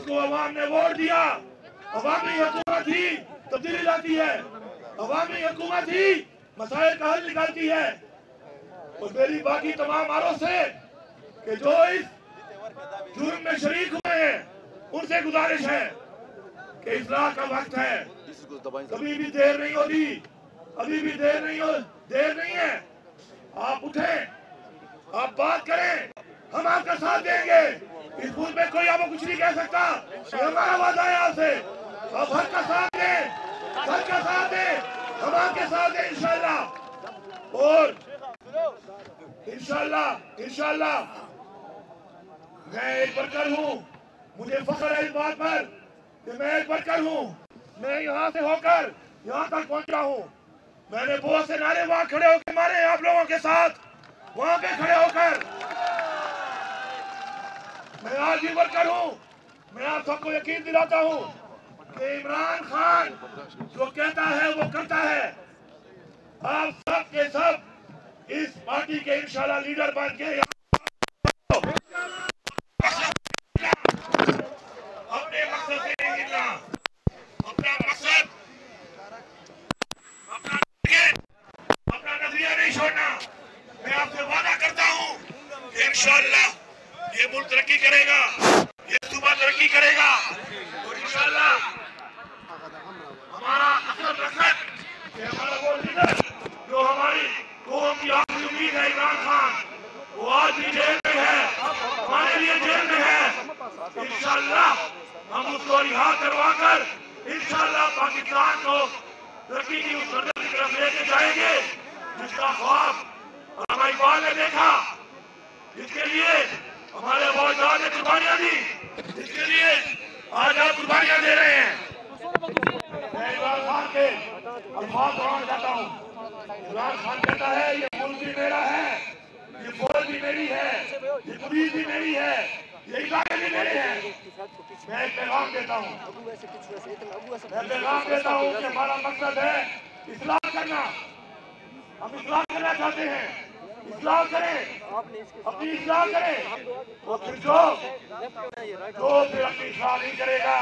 जिसको अवाम ने वोट दिया, अवामी हुकूमत ही तब्दीली लाती है, अवामी हुकूमत ही मसाइल का हल निकालती है। और मेरी बाकी तमाम आरोप से कि जो इस जुर्म में शरीक हुए हैं उनसे गुजारिश है कि इस्लाह का वक्त है, कभी भी देर नहीं होती, अभी भी देर नहीं है। आप उठें, आप बात करें, हम आपका साथ देंगे। इस बूथ में कोई आपको कुछ नहीं कह सकता, ये हमारा वादा है आपसे। आप हक का साथ दें, हक का साथ दें, हम आपके साथ दें इंशाल्लाह। और इंशाल्लाह मैं एक वर्कर हूँ, मुझे फख्र है इस बात पर कि मैं एक वर्कर हूँ। मैं यहाँ से होकर यहाँ तक पहुँचा हूँ। मैंने बहुत से नारे वहाँ खड़े होकर मारे आप लोगों के साथ, वहाँ पे खड़े होकर। मैं आज भी वर्कर हूँ। मैं आप सबको यकीन दिलाता हूँ कि इमरान खान जो कहता है वो करता है। आप सब के सब इस पार्टी के इंशाल्लाह लीडर बन के अपने मकसद से नहीं गिरना, अपना मकसद, अपना नजरिया नहीं छोड़ना। मैं आपसे वादा करता हूँ कि इंशाल्लाह ये मुल्क तरक्की करेगा, ये सूबा तरक्की करेगा। और इंशाल्लाह हमारा असल मकसद, हमारा वो लीडर जो हमारी कौम की आखिरी उम्मीद है इमरान खान, वो आज भी जेल में है, हमारे लिए जेल में है। इंशाल्लाह हम उसको रिहा करवा कर इंशाल्लाह पाकिस्तान को तरक्की की उस मंजिल की तरफ लेके जाएंगे जिसका ख्वाब हमारी इकबाल ने देखा, जिसके लिए हमारे बहुत ने कुर्बानियां दी, जिसके लिए आज आप कुर्बानियां दे रहे हैं। मैं इमरान खान के अल्फाज दोहराना चाहता हूँ। इमरान खान कहता है ये मुल्क भी मेरा है, ये फौज भी मेरी है, ये पुलिस भी मेरी है, ये इलाके भी मेरे हैं। मैं एक पैगाम देता हूँ, मैं पैगाम देता हूँ कि हमारा मकसद है इस्लाह करना। हम इस्लाह करना चाहते हैं, इस्लाह करें, अपनी इस्लाह करें। और फिर जो फिर अपनी इस्लाह नहीं करेगा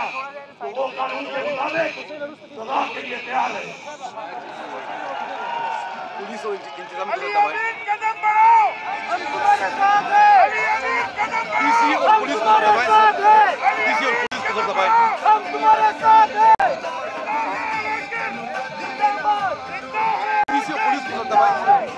तो वो कानून के मुताबिक सजा के लिए तैयार है। पुलिस और इंतजाम कदम बढ़ाओ, हम तुम्हारे साथ हैं। डीसी और पुलिस को दबाएं, डीसी और पुलिस को दबाएं, हम तुम्हारे साथ हैं। डीसी और पुलिस को दबाएं।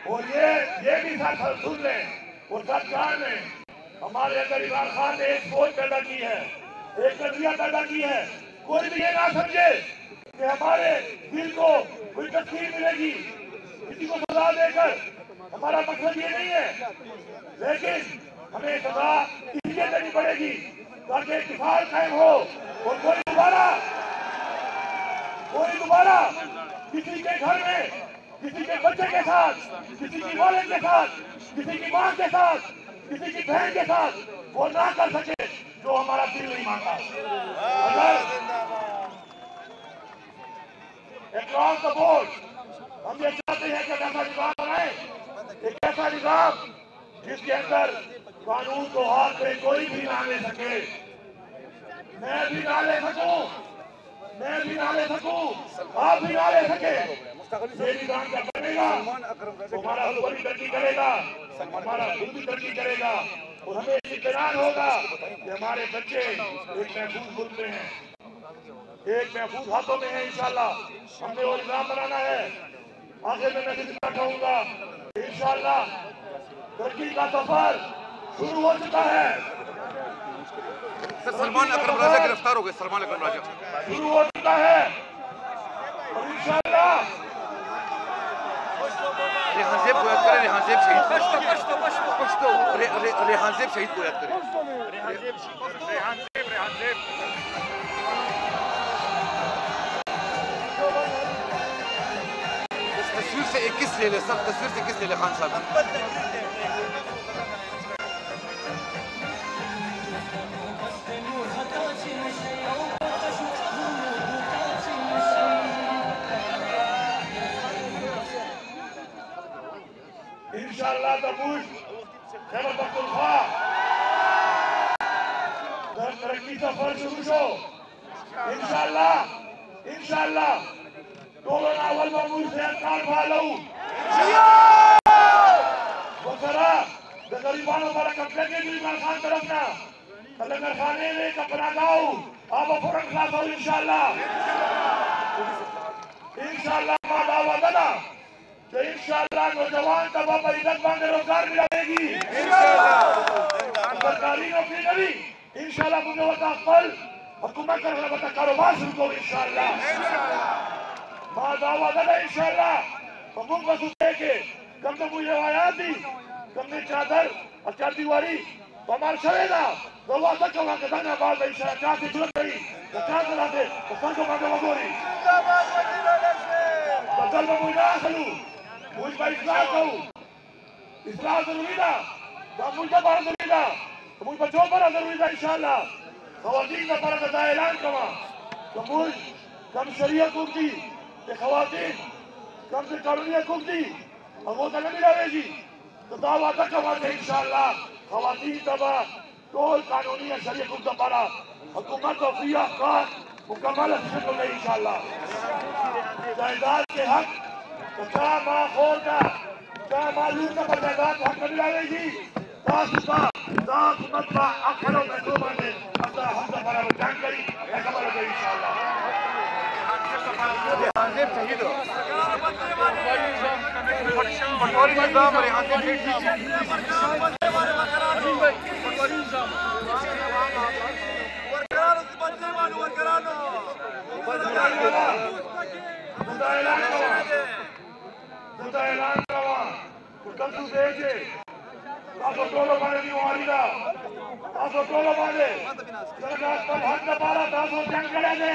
और ये भी सर सुन लें, और सरकार ने हमारे अंदर इमरान खान ने एक सोच पैदा की है, एक नजरिया पैदा की है। कोई भी ये ना समझे कि हमारे दिल को कोई तस्वीर मिलेगी किसी को सजा देकर, हमारा मकसद ये नहीं है। लेकिन हमें सजा इसलिए देनी पड़ेगी ताकि इत्तेफाक कायम हो और कोई दोबारा किसी के घर में, किसी के बच्चे के साथ, किसी की वालिद के साथ, किसी की मां के साथ, किसी की बहन के साथ वो ना कर सके जो हमारा दिल नहीं मानता। अगर अक्रॉस द बोर्ड हम ये चाहते हैं कि ऐसा निजाम बनाए, एक ऐसा निजाम जिसके अंदर कानून को हाथ में कोई भी ना ले सके, मैं भी ना ले सकूं, मैं भी ना ले सकूं, आप भी ना ले सके। ये निजाम जब बनेगा तो हमारा सुबह भी तरक्की करेगा, हमारा खुद भी तरक्की करेगा और हमें इत्मीनान होगा कि हमारे बच्चे एक महफूज मुल्क में हैं, एक महफूज हाथों में है। इंशाल्लाह हमने वो निजाम बनाना है। आखिर में मैं इतना कहूँगा, इंशाल्लाह तरक्की का सफर शुरू हो चुका है। सर सलमान अकरम राजा गिरफ्तार हो गए, सलमान अकरम राजा शुरू हो चुका है और इंशाल्लाह रेहानजेब को याद करें, रेहानजेब शहीद, रेहानजेब शहीद को याद करें, रेहानजेब तस्वीर से 21 ले ले सर, तस्वीर से 21 ले ले खान साहब। दबूश खैबर पख्तूनख्वा तरक्की सफर शुरू शो इंशाल्लाह टोलन अवल ममूर से अकाल फालू वसरा द गरीबानों पर कब्जे के इमरान खान तरफ ना लंगर खाने में कपड़ा गाओ आप फौरन खिलाफ हो इंशाल्लाह मां दावा दना तो इंशाल्लाह नौजवान तबा पर इज्जत मांगे रोजगार मिलेगी सरकारी नौकरी नहीं इंशाल्लाह मुझे वता फल हुकूमत करने वता कारोबार शुरू करो इंशाल्लाह मां दावा दना इंशाल्लाह हम बस के कम तो मुझे आया थी कम ने चादर और चार दीवारी हमारे शरेदा दवा तक वहां के दाना बाल में इंशाल्लाह चार से जुड़ गई तो चार करा दे तो संग मांगे वगोरी बदल में मुझे खलू मुझ पर इस्लाम कहूँ इस्लाम जरूरी था मुझे बार जरूरी था मुझ पर जो बड़ा जरूरी था इंशाल्लाह खवातीन का पर का ऐलान कमा तो मुझ कम शरीयत कुर्ती के खवातीन कम से कानूनी कुर्ती अब वो तो नहीं रहेगी तो दावा तक कमाते इंशाल्लाह खवातीन तबा टोल कानूनी शरीयत कुर्ता पारा हुकूमत और फ्री अफकार मुकम्मल हकीकत में इंशाल्लाह जायदाद के हक क्या माहौल का क्या मालूम का जायदाद हक नहीं लाएगी तासुका तासुमत का अखरों में तो बने अल्लाह हम तो बराबर जानकारी ऐसा बराबर इंशाल्लाह आसिफ शहीद हो पटवारी निजाम और आसिफ ऐलान कवा कम तू देखे तासो टोलो माने दी वारीदा तासो टोलो माने सरकार पर हाथ न पारा तासो जंग करे दे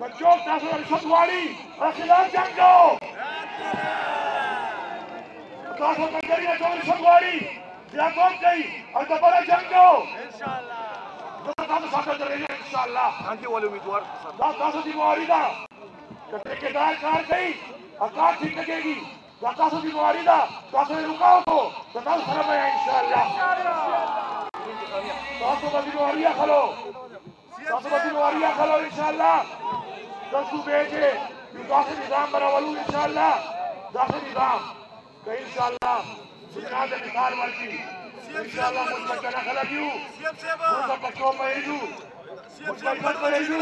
बच्चों तासो रिश्वतवाड़ी और खिलाफ जंग करो तासो मंजरिया जो रिश्वतवाड़ी या कौन गई और दोबारा जंग करो इंशाल्लाह तो तासो साथ करेंगे इंशाल्लाह आंटी वाले उम्मीदवार तासो दी वारीदा ठेकेदार कार गई अकार ठीक लगेगी तासो दी वारीदा तासो रुकाओ तो तासो सरम है इंशाल्लाह तासो बदी वारिया खलो इंशाल्लाह तासो बेचे तासो निजाम बरावलू इंशाल्लाह तासो निजाम के इंशाल्लाह बुनियाद निसार वाली इंशाल्लाह मुझे ना खलागियो मुझे बच्चों में ही मुझे मत करेगी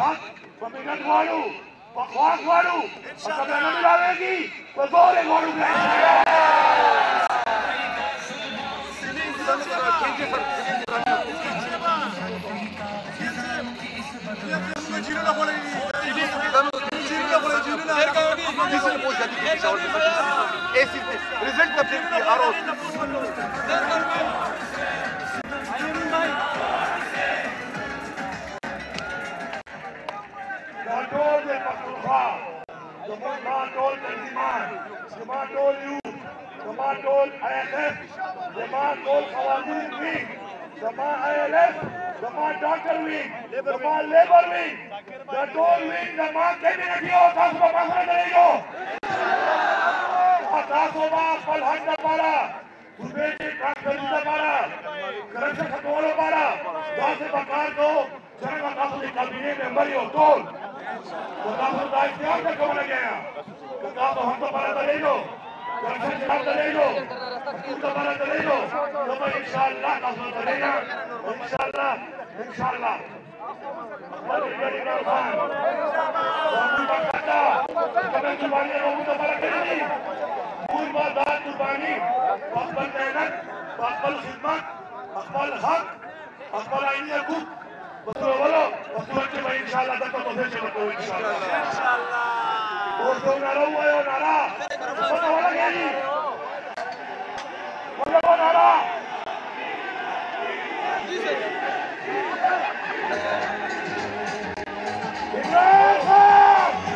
हक पमिनत वालू बकवास वालू सब ना मिलावेगी तो बोले वालू रिजल्ट कब देखती है आरोप Control the Patuha, the Control Tanziman, the Control you, the Control IFF, the Control Khawatin Wing, the ILF, the Doctor Wing, the Labor Wing, the Toll Wing, the Cabinet Yo, Tasma Pasra Darego, Tasoma, Palhanda Para, Ubedi Transferita Para, Correction Katolo Para, Dase Bakardo, Janaka Catholic Cabinet member Yo, Toll. तो तासो दाई त्याग तक कौन गया तो तासो हम तो पारा चले लो दर्शन जनाब चले लो तो पारा चले लो तो मैं इंशाल्लाह तासो चलेगा इंशाल्लाह बड़ी बड़ी खान इंशाल्लाह करता कभी जुबानी लोगों तो पारा करेगी पूरी बात जुबानी अकबल मेहनत अकबल खिदमत अकबल हक अकबल आईनी हकूक बोलो के भाई इंशाल्लाह तक तो फिर चलो इंशाल्लाह वो तो नारा हुआ है नारा पता वाला क्या जी बोलो नारा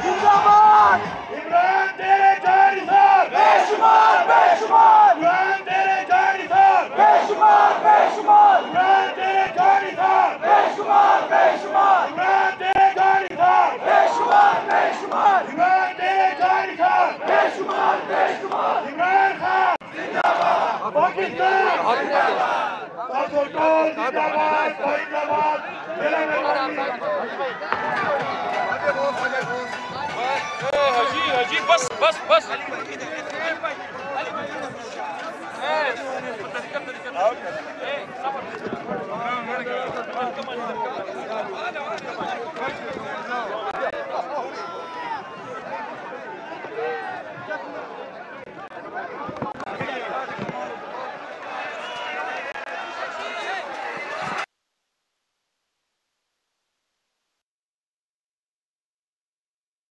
जिंदाबाद इमरान तेरे जारी सर बेशुमार बेशुमार इमरान तेरे जारी सर बेशुमार बेशुमार इमरान तेरे जारी सर बेशुमार बेशुमार इमरान तेरे जारी सर बेशुमार बेशुमार इमरान तेरे जारी सर बेशुमार बेशुमार इमरान खान पेट्रोल जिंदाबाद, जिंदाबाद, हाजी हाजी बस बस बस